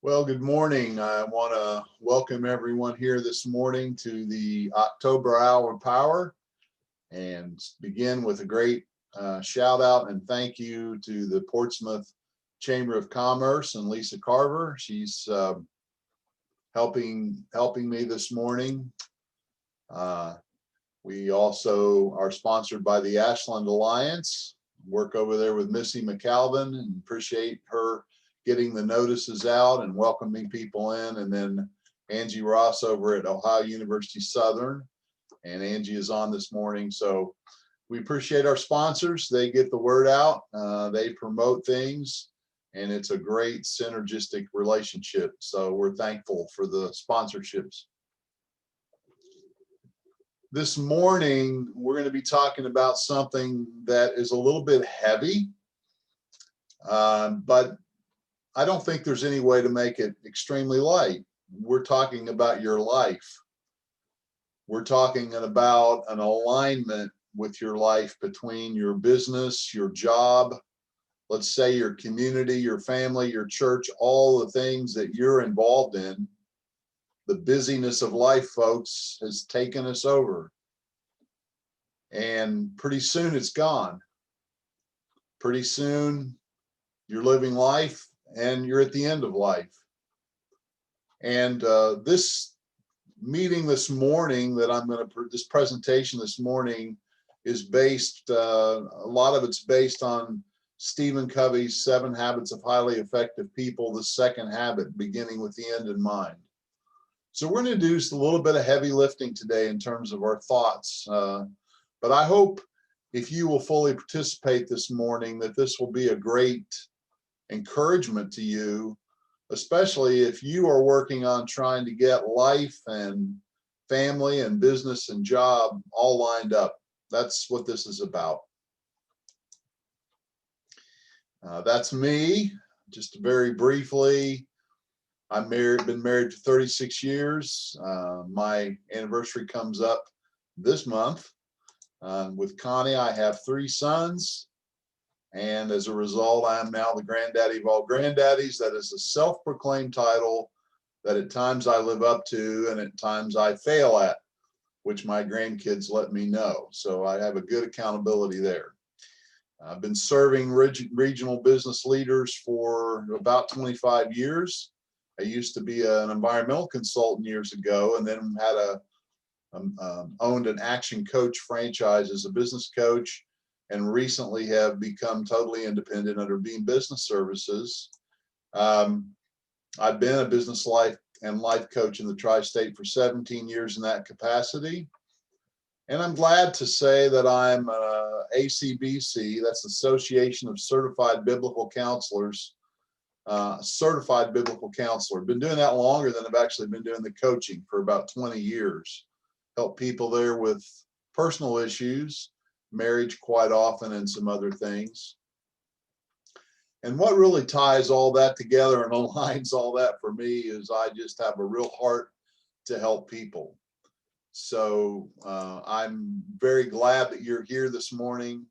Well, good morning. I want to welcome everyone here this morning to the October Hour of Power and begin with a great shout out and thank you to the Portsmouth Chamber of Commerce and Lisa Carver. She's helping me this morning. We also are sponsored by the Ashland Alliance. Work over there with Missy McAlvin and appreciate her getting the notices out and welcoming people in. And then Angie Ross over at Ohio University Southern. And Angie is on this morning. So we appreciate our sponsors. They get the word out. They promote things. And it's a great synergistic relationship. So we're thankful for the sponsorships. This morning, we're going to be talking about something that is a little bit heavy, but I don't think there's any way to make it extremely light. We're talking about your life. We're talking about an alignment with your life between your business, your job, let's say your community, your family, your church, all the things that you're involved in. The busyness of life, folks, has taken us over. And pretty soon it's gone. Pretty soon you're living life and you're at the end of life. And this meeting this morning that this presentation this morning is based, a lot of it's based on Stephen Covey's 7 Habits of Highly Effective People, the second habit, beginning with the end in mind. So we're going to do a little bit of heavy lifting today in terms of our thoughts. But I hope if you will fully participate this morning, that this will be a great encouragement to you, especially if you are working on trying to get life and family and business and job all lined up. That's what this is about. That's me. Just very briefly, been married for 36 years. My anniversary comes up this month. With Connie, I have 3 sons. And as a result, I am now the granddaddy of all granddaddies. That is a self-proclaimed title that at times I live up to and at times I fail at, which my grandkids let me know. So I have a good accountability there. I've been serving regional business leaders for about 25 years. I used to be an environmental consultant years ago, and then had owned an Action Coach franchise as a business coach, and recently have become totally independent under Beam Business Services. I've been a business life coach in the tri-state for 17 years in that capacity. And I'm glad to say that I'm ACBC, that's Association of Certified Biblical Counselors, certified biblical counselor. Been doing that longer than I've actually been doing the coaching, for about 20 years. Help people there with personal issues, marriage quite often, and some other things. And what really ties all that together and aligns all that for me is I just have a real heart to help people. So I'm very glad that you're here this morning.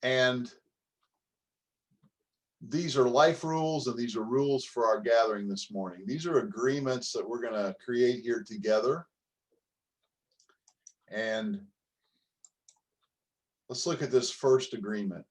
And these are life rules, and these are rules for our gathering this morning. These are agreements that we're going to create here together. And let's look at this first agreement.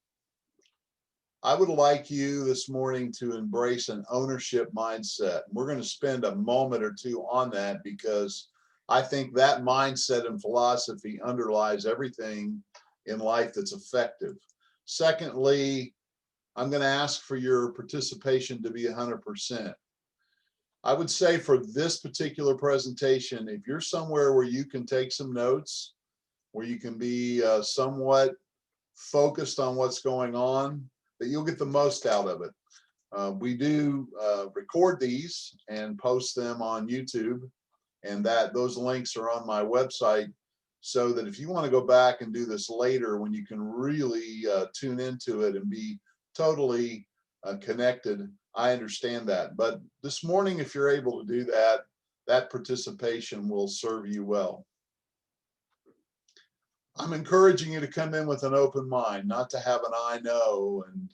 I would like you this morning to embrace an ownership mindset. We're going to spend a moment or two on that because I think that mindset and philosophy underlies everything in life that's effective. Secondly, I'm going to ask for your participation to be 100%. I would say for this particular presentation, if you're somewhere where you can take some notes, where you can be somewhat focused on what's going on, that you'll get the most out of it. We do record these and post them on YouTube. And that those links are on my website, so that if you want to go back and do this later when you can really tune into it and be totally connected, I understand that. But this morning, if you're able to do that, that participation will serve you well. I'm encouraging you to come in with an open mind, not to have an I know, and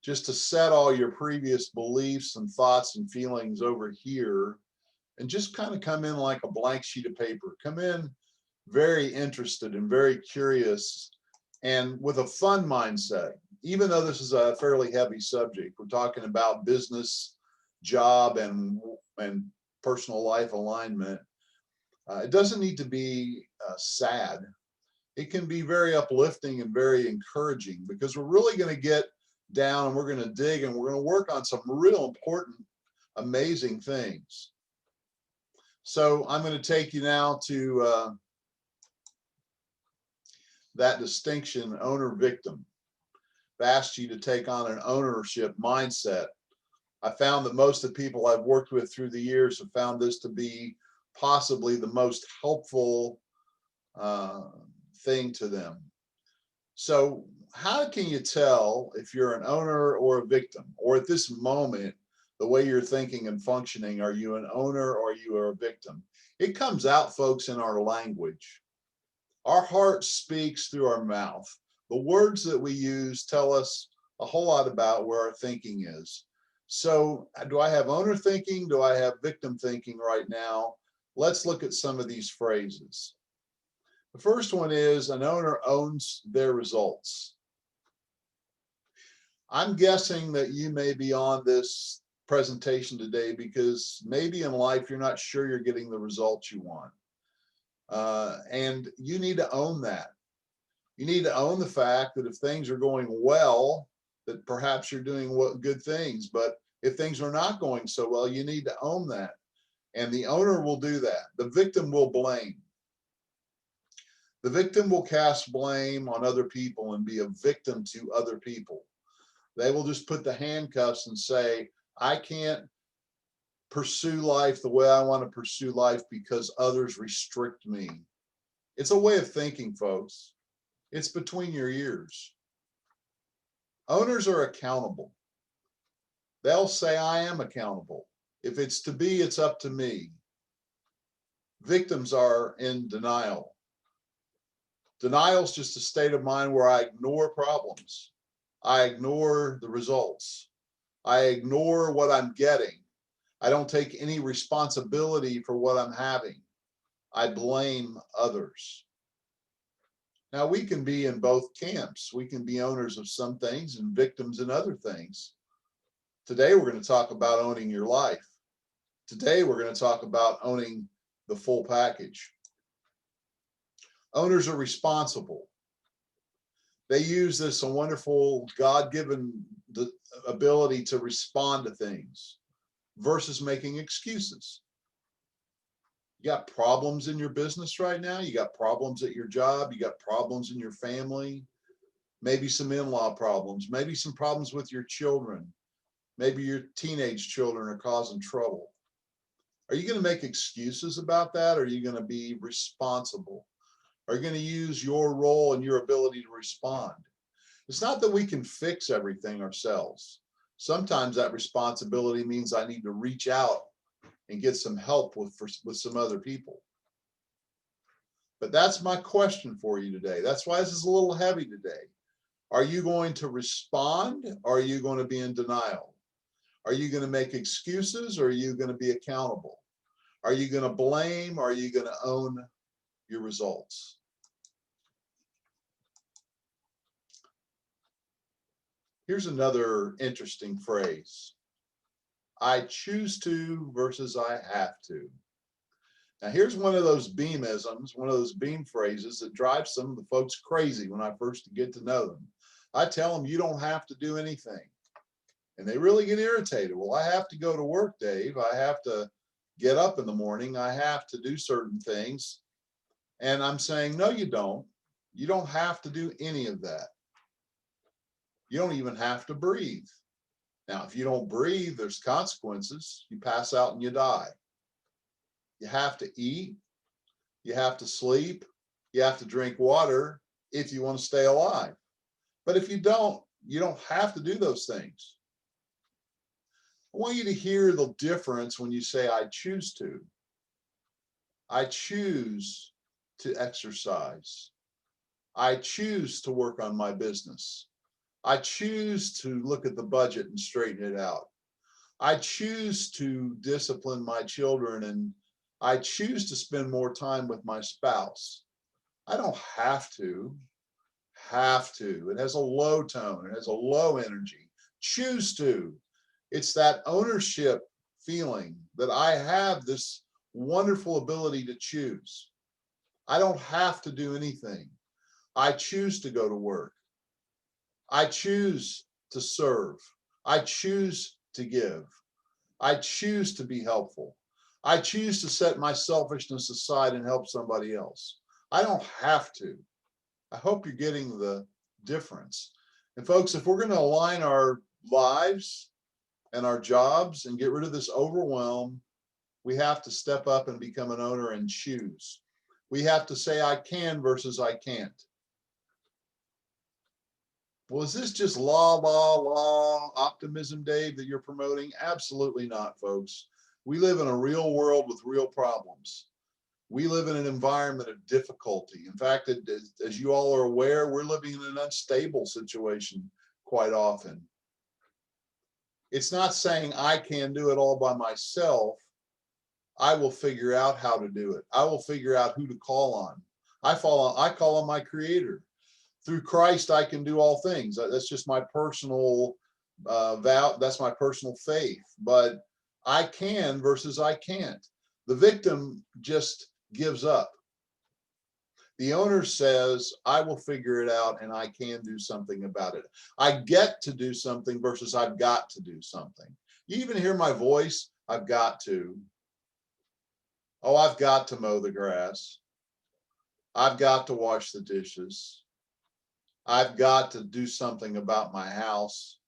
just to set all your previous beliefs and thoughts and feelings over here, and just kind of come in like a blank sheet of paper. Come in very interested and very curious and with a fun mindset. Even though this is a fairly heavy subject, we're talking about business, job, and personal life alignment. It doesn't need to be sad. It can be very uplifting and very encouraging, because we're really going to get down and we're going to dig and we're going to work on some real important, amazing things. So I'm going to take you now to that distinction, owner-victim. I've asked you to take on an ownership mindset. I found that most of the people I've worked with through the years have found this to be possibly the most helpful thing to them. So how can you tell if you're an owner or a victim? Or at this moment, the way you're thinking and functioning, are you an owner or you are a victim? It comes out, folks, in our language. Our heart speaks through our mouth. The words that we use tell us a whole lot about where our thinking is. So do I have owner thinking? Do I have victim thinking right now? Let's look at some of these phrases. The first one is, an owner owns their results. I'm guessing that you may be on this presentation today because maybe in life you're not sure you're getting the results you want. And you need to own that. You need to own the fact that if things are going well, that perhaps you're doing good things. But if things are not going so well, you need to own that. And the owner will do that. The victim will blame. The victim will cast blame on other people and be a victim to other people. They will just put the handcuffs and say, I can't pursue life the way I want to pursue life because others restrict me. It's a way of thinking, folks. It's between your ears. Owners are accountable. They'll say, I am accountable. If it's to be, it's up to me. Victims are in denial. Denial is just a state of mind where I ignore problems. I ignore the results. I ignore what I'm getting. I don't take any responsibility for what I'm having. I blame others. Now, we can be in both camps. We can be owners of some things and victims in other things. Today, we're going to talk about owning your life. Today, we're going to talk about owning the full package. Owners are responsible. They use this a wonderful God-given ability to respond to things versus making excuses. You got problems in your business right now. You got problems at your job. You got problems in your family. Maybe some in-law problems. Maybe some problems with your children. Maybe your teenage children are causing trouble. Are you going to make excuses about that? Or are you going to be responsible? Are you going to use your role and your ability to respond? It's not that we can fix everything ourselves. Sometimes that responsibility means I need to reach out and get some help with some other people. But that's my question for you today. That's why this is a little heavy today. Are you going to respond, or are you going to be in denial? Are you going to make excuses, or are you going to be accountable? Are you going to blame, or are you going to own your results? Here's another interesting phrase. I choose to versus I have to. Now, here's one of those beamisms, one of those beam phrases that drives some of the folks crazy when I first get to know them. I tell them, you don't have to do anything. And they really get irritated. Well, I have to go to work, Dave. I have to get up in the morning. I have to do certain things. And I'm saying, no, you don't. You don't have to do any of that. You don't even have to breathe. Now, if you don't breathe, there's consequences. You pass out and you die. You have to eat, you have to sleep, you have to drink water if you want to stay alive. But if you don't have to do those things. I want you to hear the difference when you say, I choose to. I choose to exercise. I choose to work on my business. I choose to look at the budget and straighten it out. I choose to discipline my children, and I choose to spend more time with my spouse. I don't have to. Have to. It has a low tone. It has a low energy. Choose to. It's that ownership feeling that I have this wonderful ability to choose. I don't have to do anything. I choose to go to work. I choose to serve. I choose to give. I choose to be helpful. I choose to set my selfishness aside and help somebody else. I don't have to. I hope you're getting the difference. And folks, if we're going to align our lives and our jobs and get rid of this overwhelm, we have to step up and become an owner and choose. We have to say I can versus I can't. Well, is this just la, la, la optimism, Dave, that you're promoting? Absolutely not, folks. We live in a real world with real problems. We live in an environment of difficulty. In fact, as you all are aware, we're living in an unstable situation quite often. It's not saying I can do it all by myself. I will figure out how to do it. I will figure out who to call on. I call on my Creator. Through Christ, I can do all things. That's just my personal vow. That's my personal faith. But I can versus I can't. The victim just gives up. The owner says, I will figure it out and I can do something about it. I get to do something versus I've got to do something. You even hear my voice? I've got to. Oh, I've got to mow the grass. I've got to wash the dishes. I've got to do something about my house.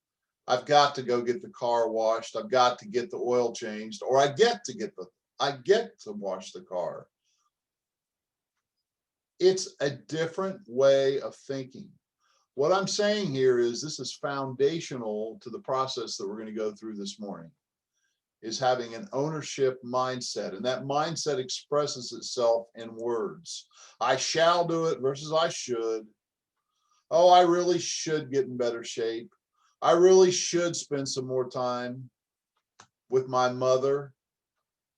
I've got to go get the car washed. I've got to get the oil changed, or I get to wash the car. It's a different way of thinking. What I'm saying here is this is foundational to the process that we're going to go through this morning, is having an ownership mindset. And that mindset expresses itself in words. I shall do it versus I should. Oh, I really should get in better shape. I really should spend some more time with my mother.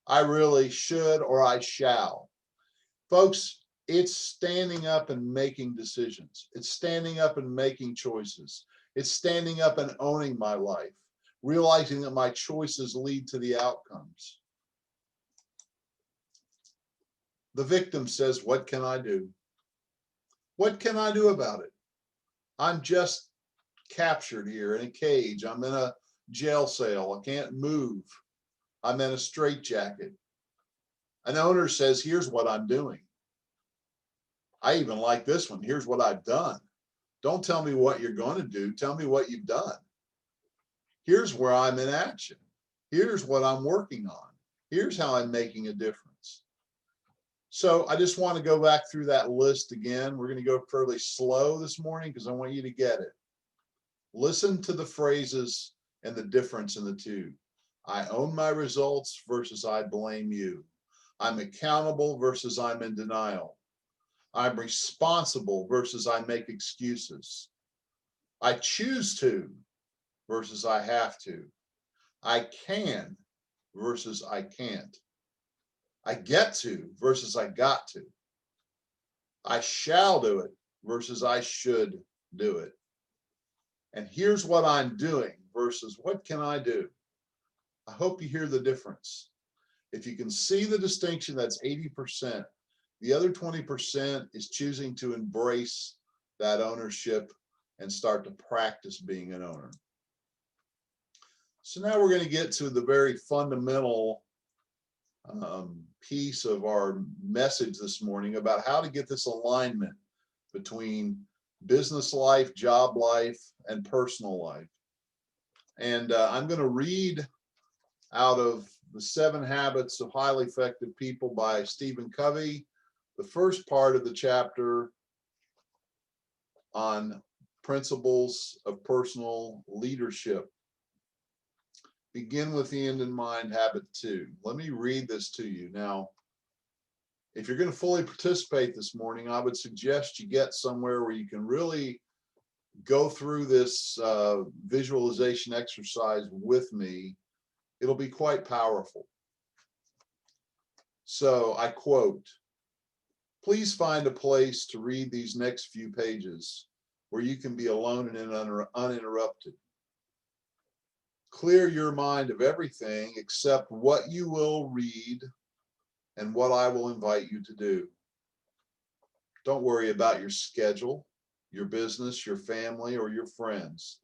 I really should, or I shall. Folks, it's standing up and making decisions. It's standing up and making choices. It's standing up and owning my life, realizing that my choices lead to the outcomes. The victim says, what can I do? What can I do about it? I'm just captured here in a cage. I'm in a jail cell. I can't move. I'm in a straitjacket. An owner says, here's what I'm doing. I even like this one. Here's what I've done. Don't tell me what you're going to do. Tell me what you've done. Here's where I'm in action. Here's what I'm working on. Here's how I'm making a difference. So I just want to go back through that list again. We're going to go fairly slow this morning because I want you to get it. Listen to the phrases and the difference in the two. I own my results versus I blame you. I'm accountable versus I'm in denial. I'm responsible versus I make excuses. I choose to versus I have to. I can versus I can't. I get to versus I got to. I shall do it versus I should do it. And here's what I'm doing versus what can I do? I hope you hear the difference. If you can see the distinction, that's 80%. The other 20% is choosing to embrace that ownership and start to practice being an owner. So now we're going to get to the very fundamental piece of our message this morning about how to get this alignment between business life, job life, and personal life. And I'm going to read out of The 7 Habits of Highly Effective People by Stephen Covey. The first part of the chapter on principles of personal leadership. Begin with the end in mind, habit 2. Let me read this to you. Now, if you're going to fully participate this morning, I would suggest you get somewhere where you can really go through this visualization exercise with me. It'll be quite powerful. So I quote, "Please find a place to read these next few pages where you can be alone and uninterrupted. Clear your mind of everything except what you will read and what I will invite you to do. Don't worry about your schedule, your business, your family, or your friends.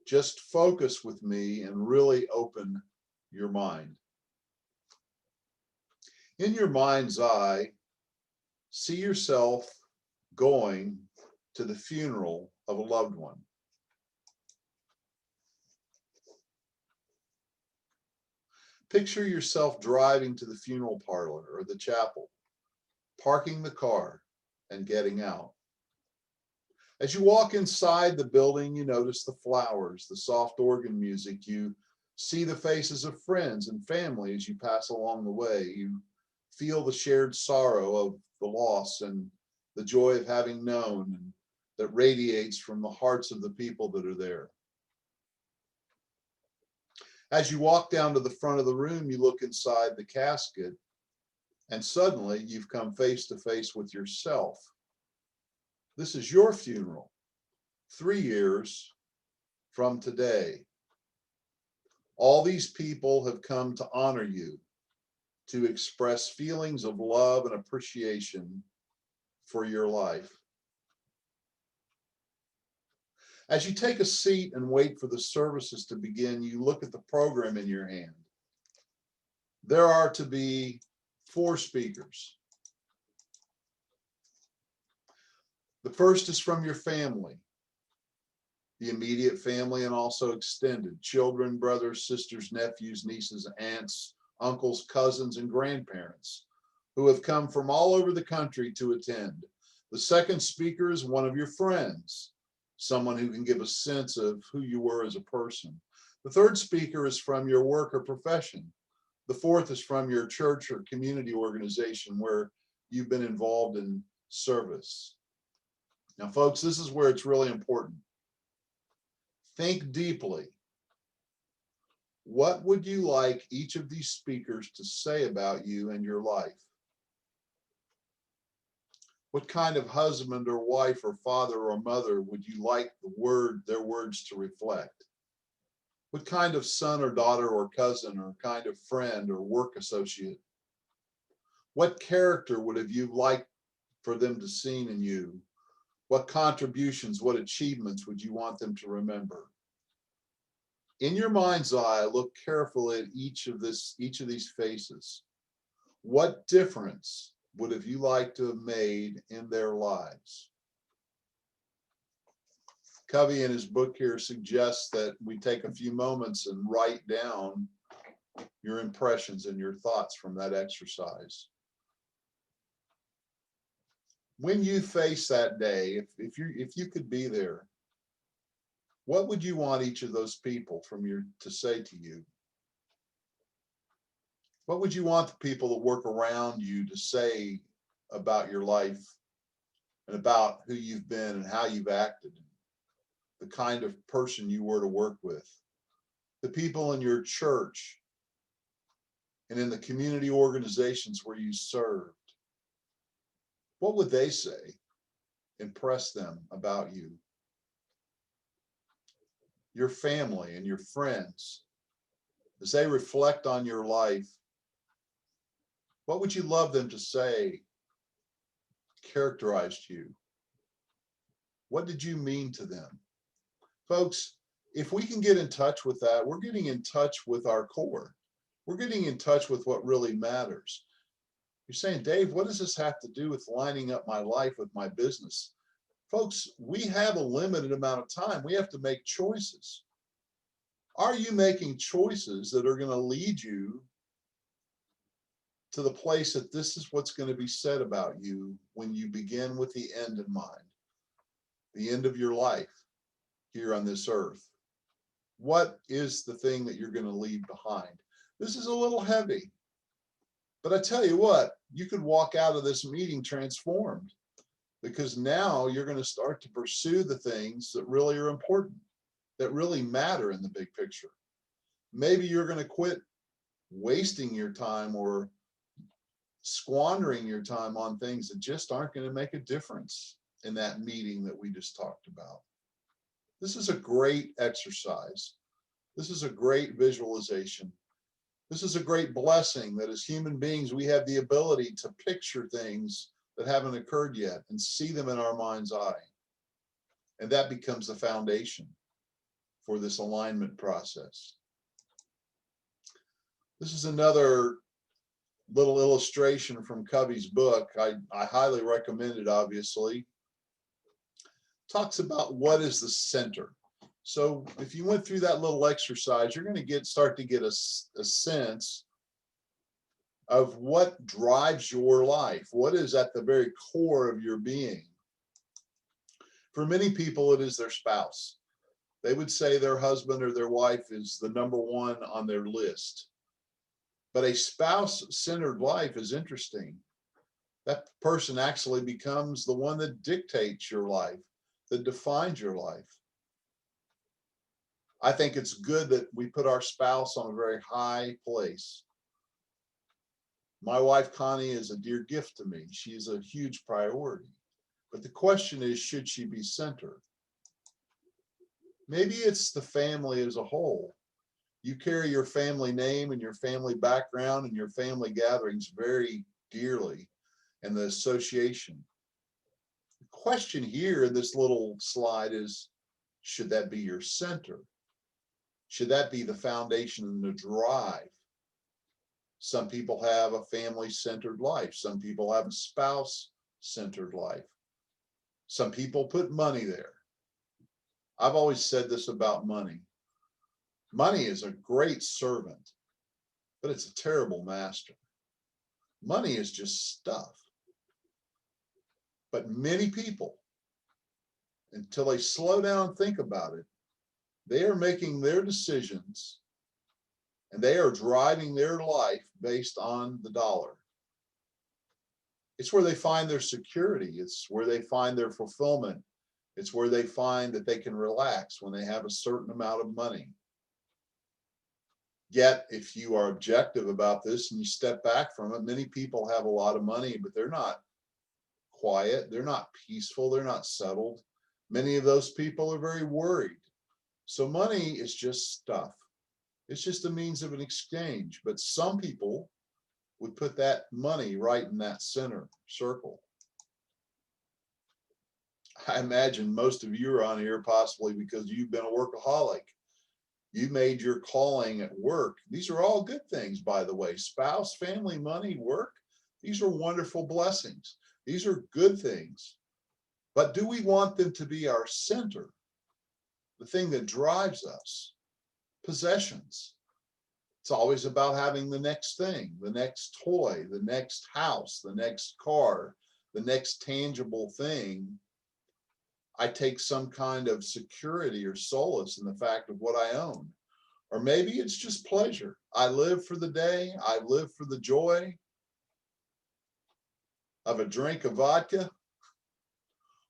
Just focus with me and really open your mind. In your mind's eye, see yourself going to the funeral of a loved one. Picture yourself driving to the funeral parlor or the chapel, parking the car and getting out. As you walk inside the building, you notice the flowers, the soft organ music. You see the faces of friends and family as you pass along the way. You feel the shared sorrow of the loss and the joy of having known, and that radiates from the hearts of the people that are there. As you walk down to the front of the room, you look inside the casket, and suddenly you've come face to face with yourself. This is your funeral, 3 years from today. All these people have come to honor you, to express feelings of love and appreciation for your life. As you take a seat and wait for the services to begin, you look at the program in your hand. There are to be 4 speakers. The first is from your family, the immediate family and also extended, children, brothers, sisters, nephews, nieces, aunts, uncles, cousins, and grandparents who have come from all over the country to attend. The second speaker is one of your friends, someone who can give a sense of who you were as a person. The third speaker is from your work or profession. The fourth is from your church or community organization where you've been involved in service. Now, folks, this is where it's really important. Think deeply. What would you like each of these speakers to say about you and your life? What kind of husband or wife or father or mother would you like their words to reflect? What kind of son or daughter or cousin or kind of friend or work associate? What character would have you liked for them to see in you? What contributions, what achievements would you want them to remember? In your mind's eye, look carefully at each of these faces. What difference would have you liked to have made in their lives? Covey in his book here suggests that we take a few moments and write down your impressions and your thoughts from that exercise. When you face that day, if you could be there, what would you want each of those people to say to you? What would you want the people that work around you to say about your life and about who you've been and how you've acted, the kind of person you were to work with? The people in your church and in the community organizations where you served, what would they say? Impress them about you. Your family and your friends, as they reflect on your life, what would you love them to say characterized you? What did you mean to them? Folks, if we can get in touch with that, we're getting in touch with our core. We're getting in touch with what really matters. You're saying, Dave, what does this have to do with lining up my life with my business? Folks, we have a limited amount of time. We have to make choices. Are you making choices that are going to lead you to the place that this is what's going to be said about you when you begin with the end in mind, the end of your life here on this earth. What is the thing that you're going to leave behind? This is a little heavy, but I tell you what, you could walk out of this meeting transformed, because now you're going to start to pursue the things that really are important, that really matter in the big picture. Maybe you're going to quit wasting your time or squandering your time on things that just aren't going to make a difference in that meeting that we just talked about. This is a great exercise. This is a great visualization. This is a great blessing that as human beings, we have the ability to picture things that haven't occurred yet and see them in our mind's eye. And that becomes the foundation for this alignment process. This is another little illustration from Covey's book. I highly recommend it, obviously. Talks about what is the center. So if you went through that little exercise, you're going to start to get a sense of what drives your life. What is at the very core of your being? For many people, it is their spouse. They would say their husband or their wife is the number one on their list. But a spouse-centered life is interesting. That person actually becomes the one that dictates your life, that defines your life. I think it's good that we put our spouse on a very high place. My wife, Connie, is a dear gift to me. She's a huge priority. But the question is, should she be centered? Maybe it's the family as a whole. You carry your family name and your family background and your family gatherings very dearly, and the association. The question here in this little slide is, should that be your center? Should that be the foundation and the drive? Some people have a family-centered life. Some people have a spouse-centered life. Some people put money there. I've always said this about money. Money is a great servant, but it's a terrible master. Money is just stuff. But many people, until they slow down and think about it, they are making their decisions and they are driving their life based on the dollar. It's where they find their security. It's where they find their fulfillment. It's where they find that they can relax when they have a certain amount of money. Yet, if you are objective about this and you step back from it, many people have a lot of money, but they're not quiet. They're not peaceful. They're not settled. Many of those people are very worried. So money is just stuff. It's just a means of an exchange. But some people would put that money right in that center circle. I imagine most of you are on here possibly because you've been a workaholic. You made your calling at work. These are all good things, by the way. Spouse, family, money, work. These are wonderful blessings. These are good things. But do we want them to be our center? The thing that drives us? Possessions. It's always about having the next thing, the next toy, the next house, the next car, the next tangible thing. I take some kind of security or solace in the fact of what I own. Or maybe it's just pleasure. I live for the day. I live for the joy of a drink of vodka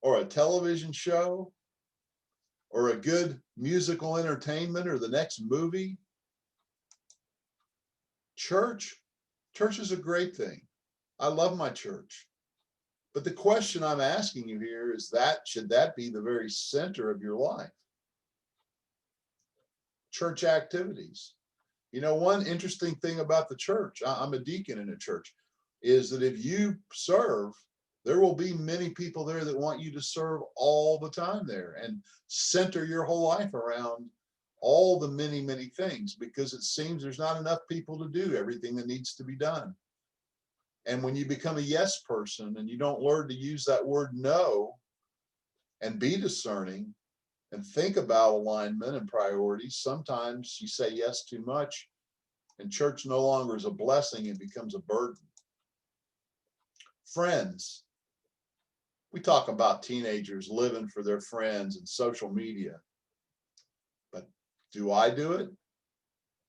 or a television show or a good musical entertainment or the next movie. Church is a great thing. I love my church. But the question I'm asking you here is should that be the very center of your life? Church activities. You know, one interesting thing about the church, I'm a deacon in a church, is that if you serve, there will be many people there that want you to serve all the time there and center your whole life around all the many, many things, because it seems there's not enough people to do everything that needs to be done. And when you become a yes person and you don't learn to use that word no and be discerning and think about alignment and priorities, sometimes you say yes too much and church no longer is a blessing, it becomes a burden. Friends. We talk about teenagers living for their friends and social media. But do I do it?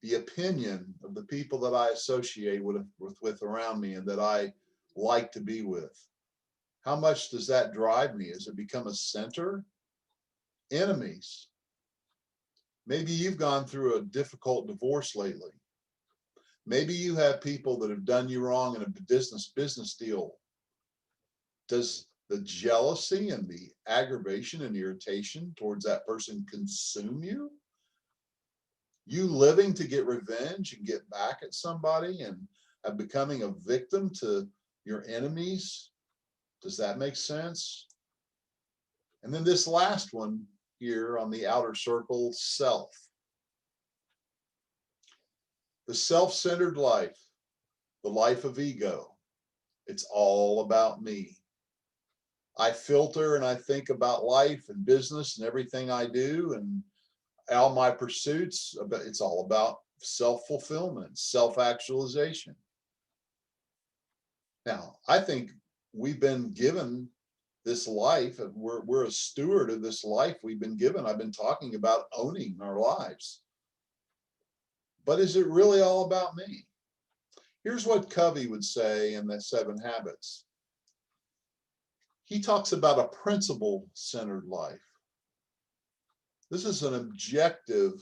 The opinion of the people that I associate with around me and that I like to be with. How much does that drive me? Has it become a center? Enemies. Maybe you've gone through a difficult divorce lately. Maybe you have people that have done you wrong in a business deal. Does the jealousy and the aggravation and irritation towards that person consume you? You living to get revenge and get back at somebody and becoming a victim to your enemies? Does that make sense? And then this last one here on the outer circle, self. The self-centered life, the life of ego. It's all about me. I filter and I think about life and business and everything I do and all my pursuits. It's all about self-fulfillment, self-actualization. Now, I think we've been given this life, and we're a steward of this life we've been given. I've been talking about owning our lives. But is it really all about me? Here's what Covey would say in the 7 Habits. He talks about a principle-centered life. This is an objective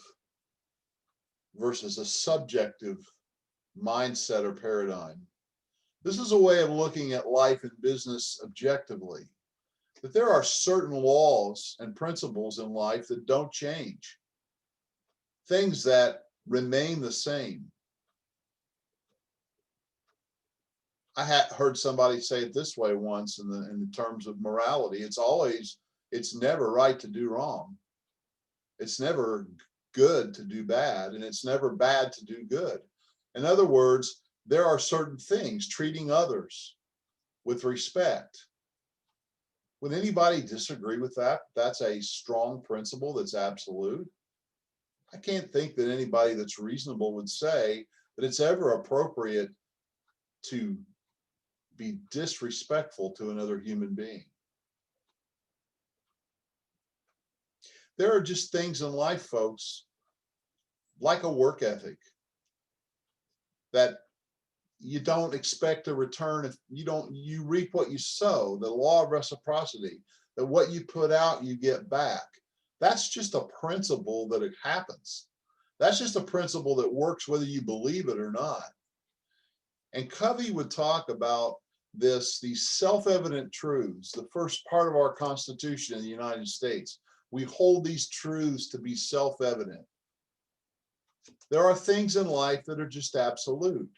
versus a subjective mindset or paradigm. This is a way of looking at life and business objectively. That there are certain laws and principles in life that don't change. Things that remain the same. I had heard somebody say it this way once in the terms of morality. It's never right to do wrong. It's never good to do bad, and it's never bad to do good. In other words, there are certain things, treating others with respect. Would anybody disagree with that? That's a strong principle that's absolute. I can't think that anybody that's reasonable would say that it's ever appropriate to be disrespectful to another human being. There are just things in life, folks, like a work ethic, that you don't expect a return if you reap what you sow, the law of reciprocity, that what you put out, you get back. That's just a principle that it happens. That's just a principle that works whether you believe it or not. And Covey would talk about these self-evident truths, the first part of our Constitution in the United States. We hold these truths to be self-evident. There are things in life that are just absolute.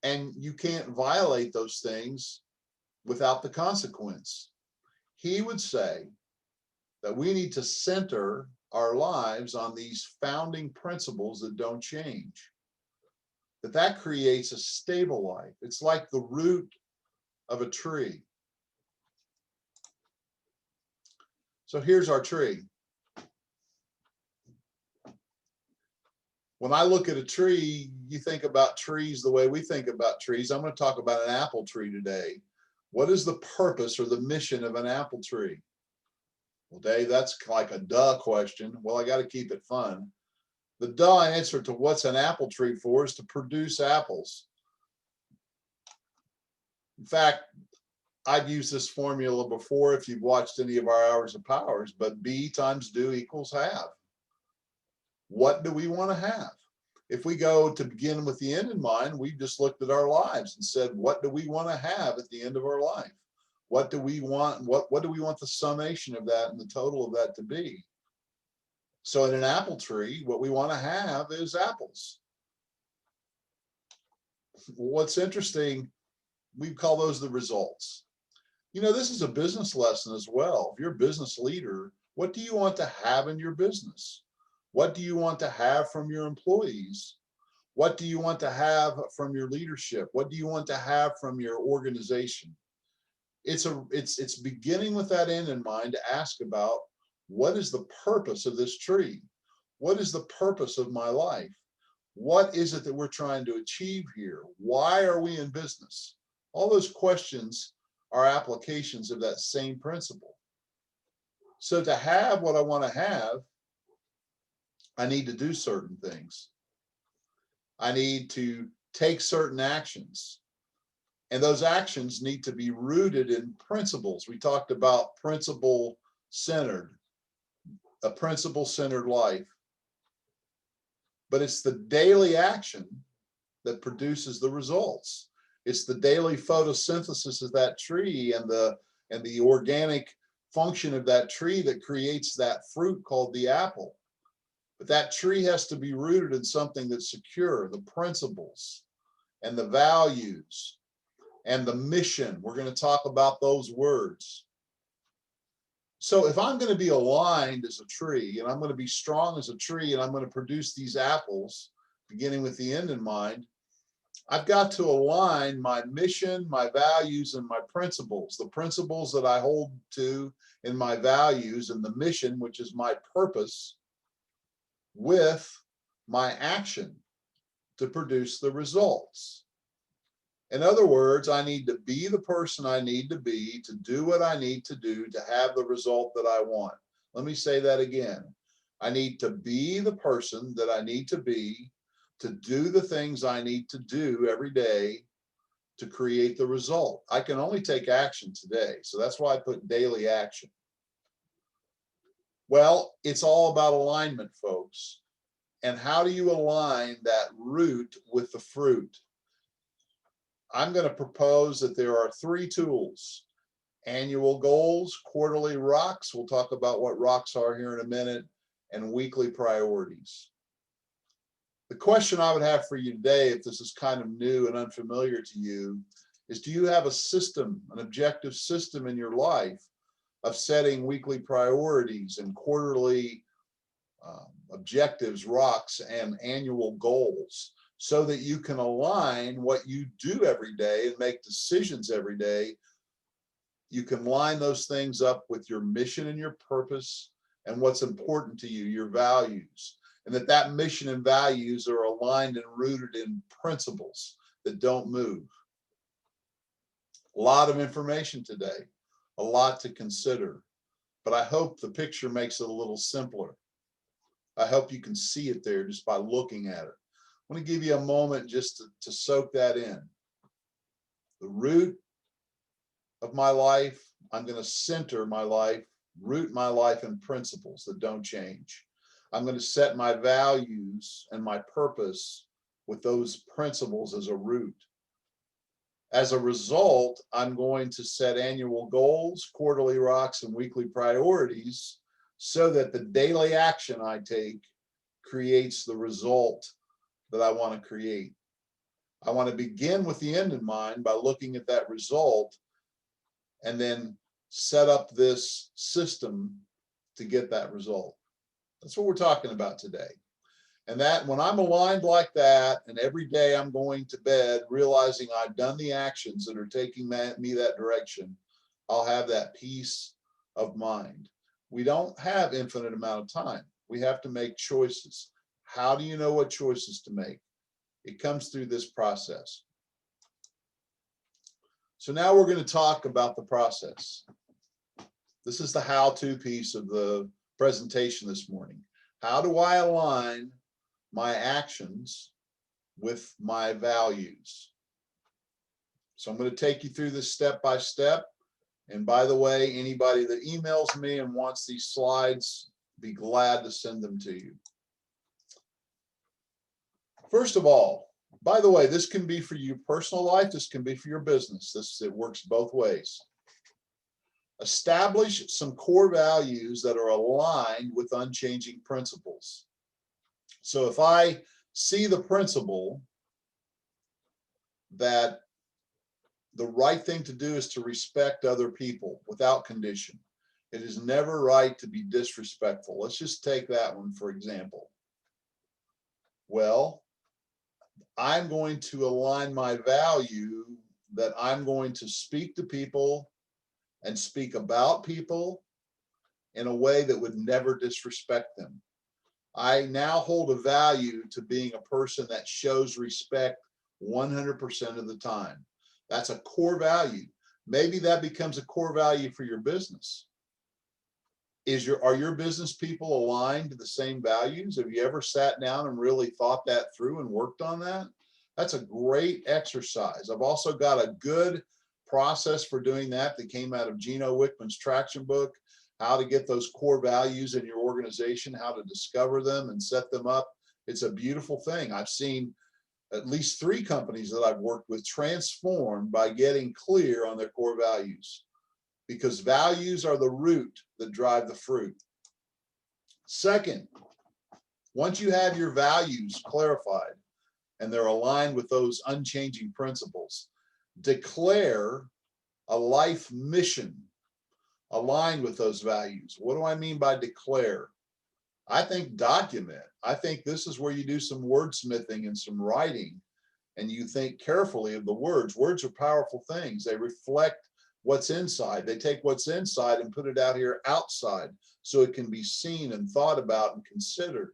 And you can't violate those things without the consequence. He would say that we need to center our lives on these founding principles that don't change. That creates a stable life. It's like the root of a tree. So here's our tree. When I look at a tree, you think about trees the way we think about trees. I'm going to talk about an apple tree today. What is the purpose or the mission of an apple tree? Well, Dave, that's like a duh question. Well, I got to keep it fun. The duh answer to what's an apple tree for is to produce apples. In fact, I've used this formula before if you've watched any of our Hours of Powers, but be times do equals have. What do we want to have? If we go to begin with the end in mind, we've just looked at our lives and said, what do we want to have at the end of our life? What do we want? What do we want the summation of that and the total of that to be? So in an apple tree, what we want to have is apples. What's interesting, we call those the results. You know, this is a business lesson as well. If you're a business leader, what do you want to have in your business? What do you want to have from your employees? What do you want to have from your leadership? What do you want to have from your organization? It's beginning with that end in mind to ask about, what is the purpose of this tree? What is the purpose of my life? What is it that we're trying to achieve here? Why are we in business? All those questions are applications of that same principle. So to have what I want to have, I need to do certain things. I need to take certain actions. And those actions need to be rooted in principles. We talked about principle centered, a principle centered life. But it's the daily action that produces the results. It's the daily photosynthesis of that tree and the organic function of that tree that creates that fruit called the apple. But that tree has to be rooted in something that's secure, the principles and the values and the mission. We're going to talk about those words. So if I'm going to be aligned as a tree, and I'm going to be strong as a tree, and I'm going to produce these apples, beginning with the end in mind, I've got to align my mission, my values, and my principles, the principles that I hold to in my values, and the mission, which is my purpose, with my action to produce the results. In other words, I need to be the person I need to be to do what I need to do to have the result that I want. Let me say that again. I need to be the person that I need to be to do the things I need to do every day to create the result. I can only take action today. So that's why I put daily action. Well, it's all about alignment, folks. And how do you align that root with the fruit? I'm going to propose that there are 3 tools: annual goals, quarterly rocks. We'll talk about what rocks are here in a minute, and weekly priorities. The question I would have for you today, if this is kind of new and unfamiliar to you, is do you have a system, an objective system in your life of setting weekly priorities and quarterly objectives, rocks, and annual goals, so that you can align what you do every day and make decisions every day? You can line those things up with your mission and your purpose and what's important to you, your values, and that mission and values are aligned and rooted in principles that don't move. A lot of information today, a lot to consider, but I hope the picture makes it a little simpler. I hope you can see it there just by looking at it. I want to give you a moment just to soak that in. The root of my life, I'm going to center my life, root my life in principles that don't change. I'm going to set my values and my purpose with those principles as a root. As a result, I'm going to set annual goals, quarterly rocks, and weekly priorities so that the daily action I take creates the result that I want to create. I want to begin with the end in mind by looking at that result and then set up this system to get that result. That's what we're talking about today. And that when I'm aligned like that, and every day I'm going to bed realizing I've done the actions that are taking me that direction, I'll have that peace of mind. We don't have infinite amount of time. We have to make choices. How do you know what choices to make? It comes through this process. So now we're going to talk about the process. This is the how-to piece of the presentation this morning. How do I align my actions with my values? So I'm going to take you through this step by step. And by the way, anybody that emails me and wants these slides, be glad to send them to you. First of all, by the way, this can be for your personal life, this can be for your business. It works both ways. Establish some core values that are aligned with unchanging principles. So if I see the principle that the right thing to do is to respect other people without condition, it is never right to be disrespectful. Let's just take that one for example. Well, I'm going to align my value that I'm going to speak to people and speak about people in a way that would never disrespect them. I now hold a value to being a person that shows respect 100% of the time. That's a core value. Maybe that becomes a core value for your business. Are your business people aligned to the same values? Have you ever sat down and really thought that through and worked on that? That's a great exercise. I've also got a good process for doing that came out of Gino Wickman's traction book, how to get those core values in your organization, how to discover them and set them up. It's a beautiful thing. I've seen at least 3 companies that I've worked with transformed by getting clear on their core values, because values are the root that drive the fruit. Second, once you have your values clarified and they're aligned with those unchanging principles, declare a life mission aligned with those values. What do I mean by declare? I think document. I think this is where you do some wordsmithing and some writing, and you think carefully of the words. Words are powerful things. They reflect what's inside. They take what's inside and put it out here outside so it can be seen and thought about and considered.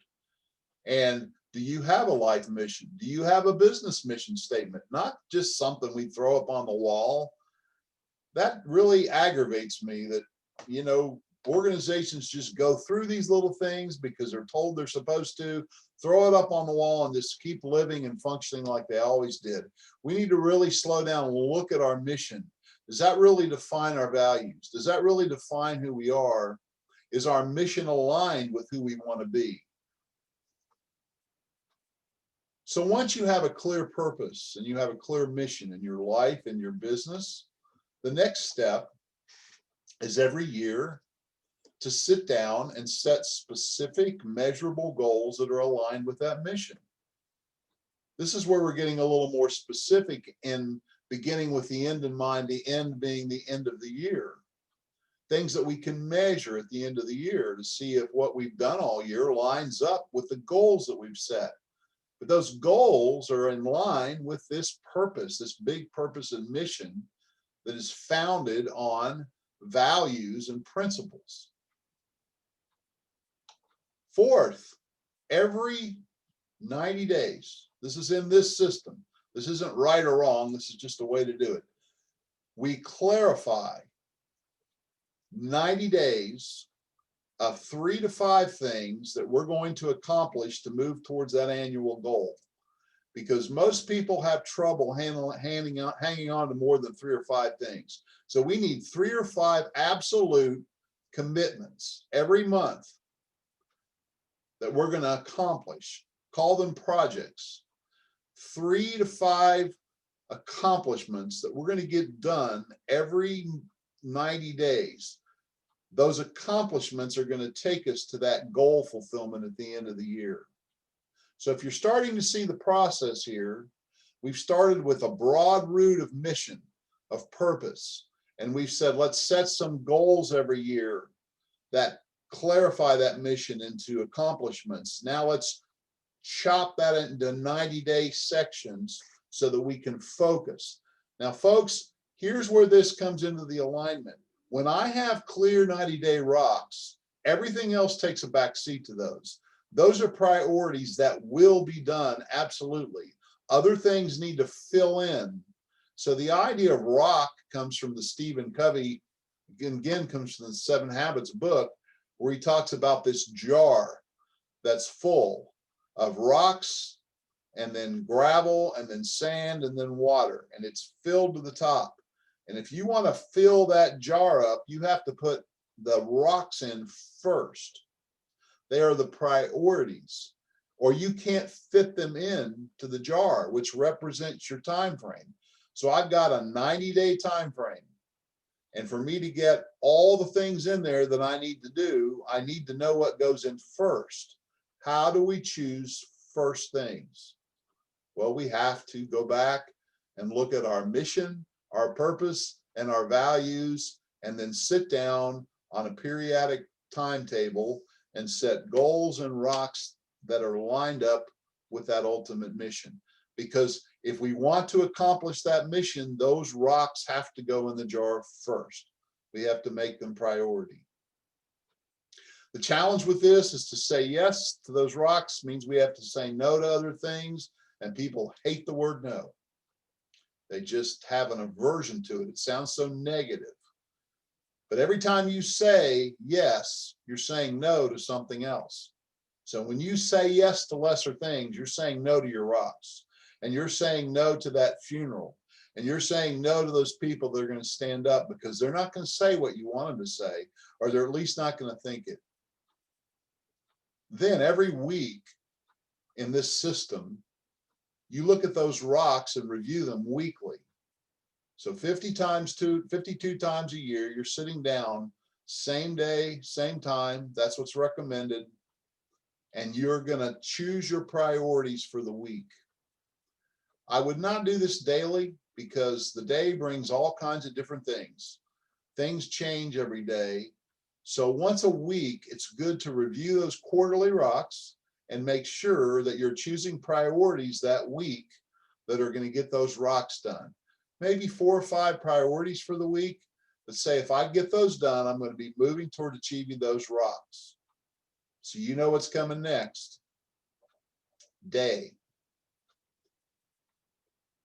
And do you have a life mission? Do you have a business mission statement? Not just something we throw up on the wall. That really aggravates me that, organizations just go through these little things because they're told they're supposed to, throw it up on the wall and just keep living and functioning like they always did. We need to really slow down and look at our mission. Does that really define our values? Does that really define who we are? Is our mission aligned with who we want to be? So once you have a clear purpose and you have a clear mission in your life and your business, the next step is every year to sit down and set specific measurable goals that are aligned with that mission. This is where we're getting a little more specific in beginning with the end in mind, the end being the end of the year. Things that we can measure at the end of the year to see if what we've done all year lines up with the goals that we've set. But those goals are in line with this purpose, this big purpose and mission that is founded on values and principles. Fourth, every 90 days, this is in this system. This isn't right or wrong. This is just a way to do it. We clarify 90 days of 3 to 5 things that we're going to accomplish to move towards that annual goal. Because most people have trouble hanging on to more than 3 or 5 things. So we need 3 or 5 absolute commitments every month that we're going to accomplish. Call them projects. 3 to 5 accomplishments that we're going to get done every 90 days. Those accomplishments are going to take us to that goal fulfillment at the end of the year. So if you're starting to see the process here, we've started with a broad root of mission, of purpose, and we've said, let's set some goals every year that clarify that mission into accomplishments. Now let's chop that into 90-day sections so that we can focus. Now, folks, here's where this comes into the alignment. When I have clear 90-day rocks, everything else takes a back seat to those. Those are priorities that will be done, absolutely. Other things need to fill in. So the idea of rock comes from the Stephen Covey, again comes from the 7 Habits book, where he talks about this jar that's full of rocks and then gravel and then sand and then water, and it's filled to the top. And if you want to fill that jar up, you have to put the rocks in first. They are the priorities, or you can't fit them in to the jar, which represents your time frame. So I've got a 90-day time frame. And for me to get all the things in there that I need to do, I need to know what goes in first. How do we choose first things? Well, we have to go back and look at our mission, our purpose, and our values, and then sit down on a periodic timetable and set goals and rocks that are lined up with that ultimate mission. Because if we want to accomplish that mission, those rocks have to go in the jar first. We have to make them priority. The challenge with this is to say yes to those rocks means we have to say no to other things, and people hate the word no. They just have an aversion to it. It sounds so negative. But every time you say yes, you're saying no to something else. So when you say yes to lesser things, you're saying no to your rocks, and you're saying no to that funeral, and you're saying no to those people that are going to stand up because they're not going to say what you want them to say, or they're at least not going to think it. Then every week in this system, you look at those rocks and review them weekly. So 52 times a year, you're sitting down, same day, same time. That's what's recommended. And you're going to choose your priorities for the week. I would not do this daily because the day brings all kinds of different things. Things change every day. So once a week, it's good to review those quarterly rocks and make sure that you're choosing priorities that week that are going to get those rocks done. Maybe 4 or 5 priorities for the week. Let's say if I get those done, I'm going to be moving toward achieving those rocks. So you know what's coming next. Day.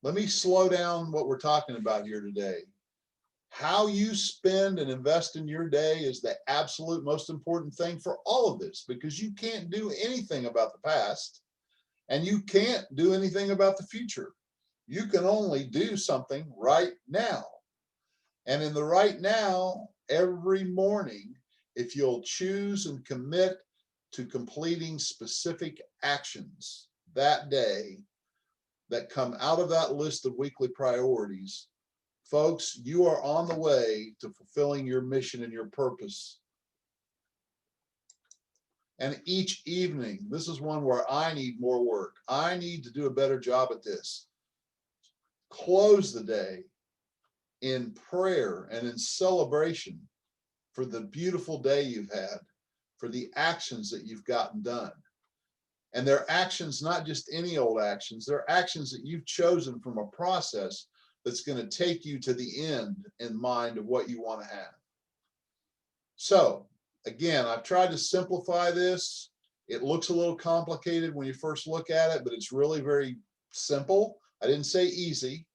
Let me slow down what we're talking about here today. How you spend and invest in your day is the absolute most important thing for all of this, because you can't do anything about the past and you can't do anything about the future. You can only do something right now. And in the right now, every morning, if you'll choose and commit to completing specific actions that day that come out of that list of weekly priorities, folks, you are on the way to fulfilling your mission and your purpose. And each evening, this is one where I need more work. I need to do a better job at this. Close the day in prayer and in celebration for the beautiful day you've had, for the actions that you've gotten done. And they're actions, not just any old actions, they're actions that you've chosen from a process that's going to take you to the end in mind of what you want to have. So again, I've tried to simplify this. It looks a little complicated when you first look at it, but it's really very simple. I didn't say easy.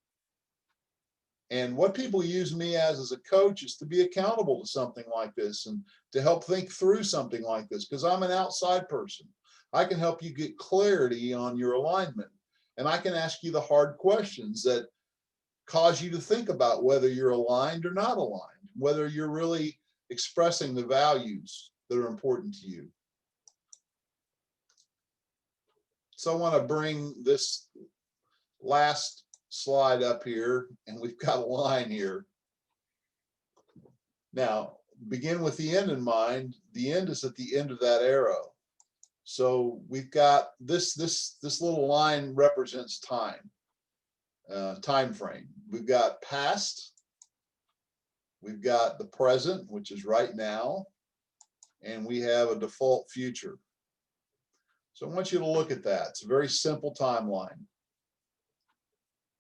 And what people use me as a coach is to be accountable to something like this and to help think through something like this, because I'm an outside person. I can help you get clarity on your alignment, and I can ask you the hard questions that cause you to think about whether you're aligned or not aligned, whether you're really expressing the values that are important to you. So I want to bring this last slide up here, and we've got a line here. Now, begin with the end in mind. The end is at the end of that arrow. So we've got this little line represents time, time frame. We've got past, we've got the present, which is right now, and we have a default future. So I want you to look at that. It's a very simple timeline.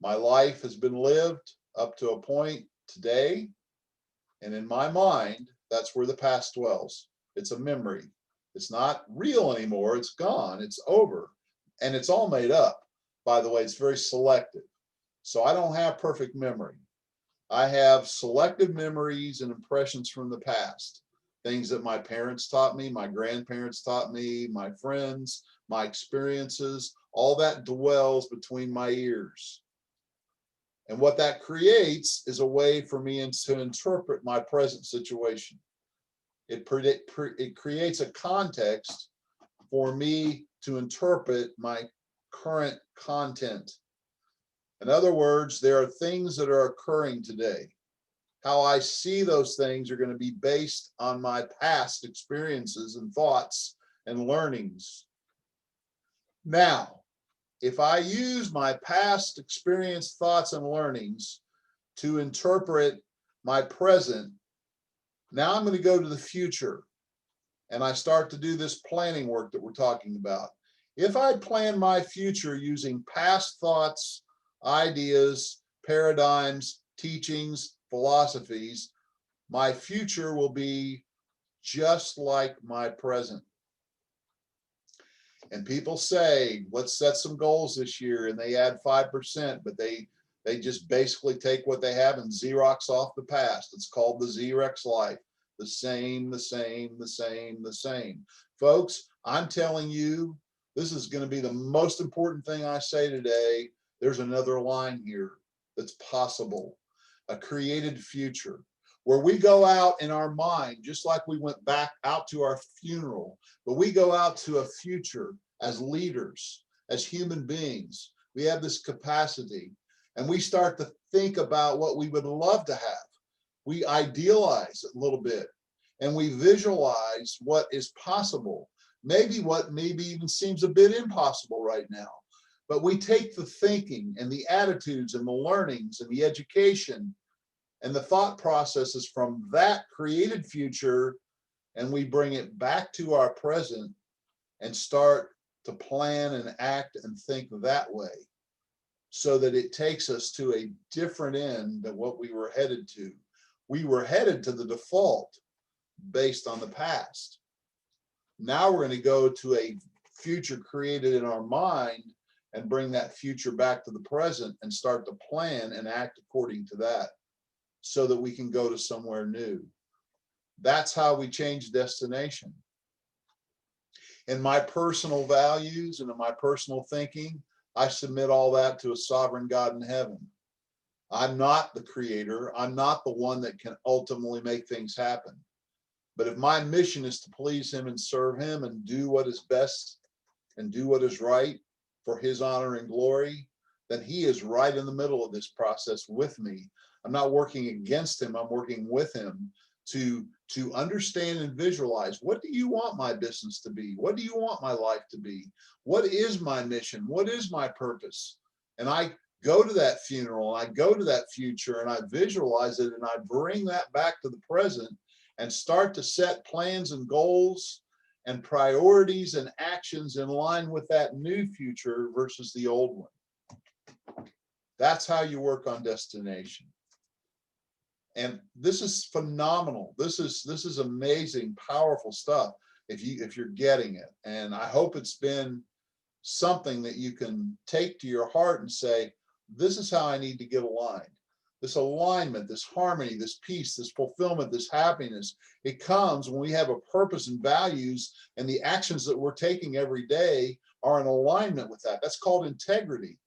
My life has been lived up to a point today, and in my mind, that's where the past dwells. It's a memory. It's not real anymore. It's gone. It's over. And it's all made up. By the way, it's very selective. So I don't have perfect memory. I have selective memories and impressions from the past. Things that my parents taught me, my grandparents taught me, my friends, my experiences, all that dwells between my ears. And what that creates is a way for me to interpret my present situation. It creates a context for me to interpret my current content. In other words, there are things that are occurring today. How I see those things are going to be based on my past experiences and thoughts and learnings. Now, if I use my past experience, thoughts, and learnings to interpret my present, now I'm going to go to the future, and I start to do this planning work that we're talking about. If I plan my future using past thoughts, ideas, paradigms, teachings, philosophies, my future will be just like my present. And people say, let's set some goals this year, and they add 5%, but they They just basically take what they have and Xerox off the past. It's called the Xerox life. The same, the same, the same, the same. Folks, I'm telling you, this is going to be the most important thing I say today. There's another line here that's possible, a created future, where we go out in our mind, just like we went back out to our funeral, but we go out to a future as leaders, as human beings. We have this capacity, and we start to think about what we would love to have. We idealize it a little bit, and we visualize what is possible, maybe what maybe even seems a bit impossible right now. But we take the thinking and the attitudes and the learnings and the education and the thought processes from that created future, and we bring it back to our present and start to plan and act and think that way, so that it takes us to a different end than what we were headed to. We were headed to the default based on the past. Now we're going to go to a future created in our mind and bring that future back to the present and start to plan and act according to that, so that we can go to somewhere new. That's how we change destination. In my personal values and in my personal thinking, I submit all that to a sovereign God in heaven. I'm not the creator. I'm not the one that can ultimately make things happen. But if my mission is to please him and serve him and do what is best and do what is right for his honor and glory, then he is right in the middle of this process with me. I'm not working against him. I'm working with him to understand and visualize, what do you want my business to be? What do you want my life to be? What is my mission? What is my purpose? And I go to that funeral, and I go to that future, and I visualize it, and I bring that back to the present and start to set plans and goals and priorities and actions in line with that new future versus the old one. That's how you work on destination. And this is phenomenal. This is amazing, powerful stuff if you're getting it. And I hope it's been something that you can take to your heart and say, this is how I need to get aligned. This alignment, this harmony, this peace, this fulfillment, this happiness, it comes when we have a purpose and values, and the actions that we're taking every day are in alignment with that. That's called integrity.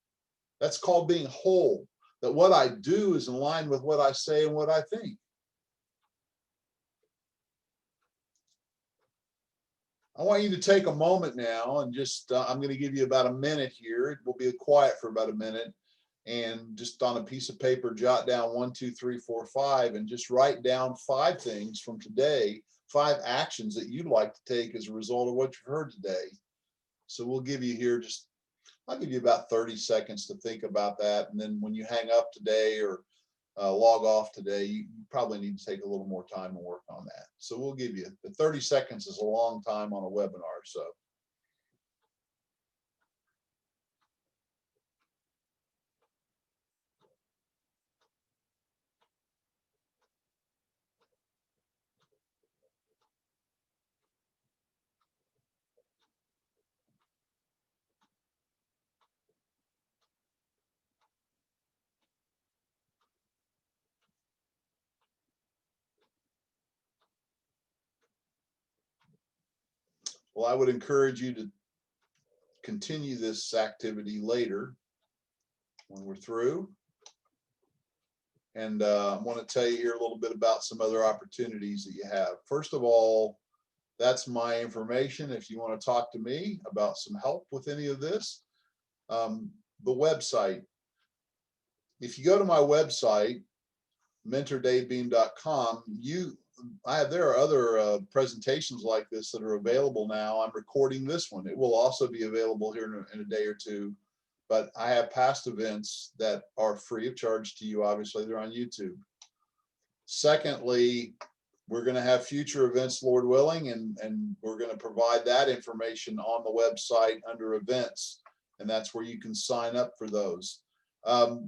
That's called being whole. That what I do is in line with what I say and what I think. I want you to take a moment now and just, I'm going to give you about a minute here. It will be quiet for about a minute. And just on a piece of paper, jot down 1, 2, 3, 4, 5, and just write down 5 things from today, 5 actions that you'd like to take as a result of what you've heard today. So we'll give you here I'll give you about 30 seconds to think about that. And then when you hang up today or log off today, you probably need to take a little more time and work on that. So we'll give you, the 30 seconds is a long time on a webinar. So. Well, I would encourage you to continue this activity later when we're through. And I want to tell you here a little bit about some other opportunities that you have. First of all, that's my information. If you want to talk to me about some help with any of this, the website. If you go to my website, mentordavebeam.com, there are other presentations like this that are available now. I'm recording this one. It will also be available here in a day or two. But I have past events that are free of charge to you. Obviously, they're on YouTube. Secondly, we're going to have future events, Lord willing, and we're going to provide that information on the website under events, and that's where you can sign up for those.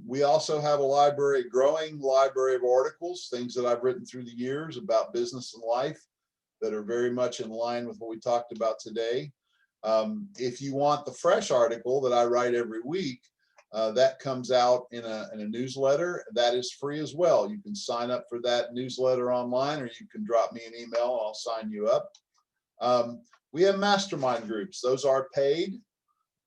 We also have a growing library of articles, things that I've written through the years about business and life that are very much in line with what we talked about today. If you want the fresh article that I write every week, That comes out in a newsletter that is free as well. You can sign up for that newsletter online, or you can drop me an email and I'll sign you up. We have mastermind groups. Those are paid.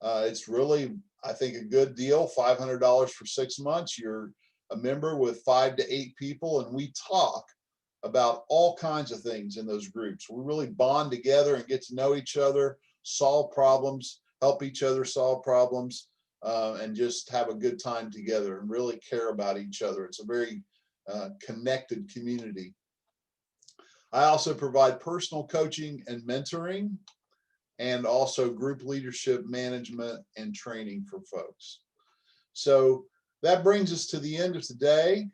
It's really, I think, a good deal, $500 for 6 months. You're a member with 5 to 8 people, and we talk about all kinds of things in those groups. We really bond together and get to know each other, solve problems, help each other solve problems, and just have a good time together and really care about each other. It's a very connected community. I also provide personal coaching and mentoring, and also group leadership management and training for folks. So that brings us to the end of today.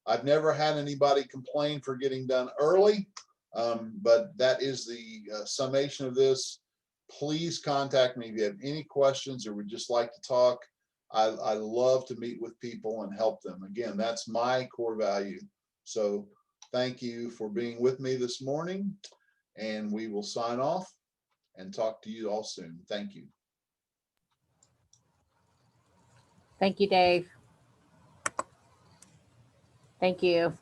I've never had anybody complain for getting done early, but that is the summation of this. Please contact me if you have any questions or would just like to talk. I love to meet with people and help them. Again, that's my core value. So thank you for being with me this morning, and we will sign off and talk to you all soon. Thank you. Thank you, Dave. Thank you.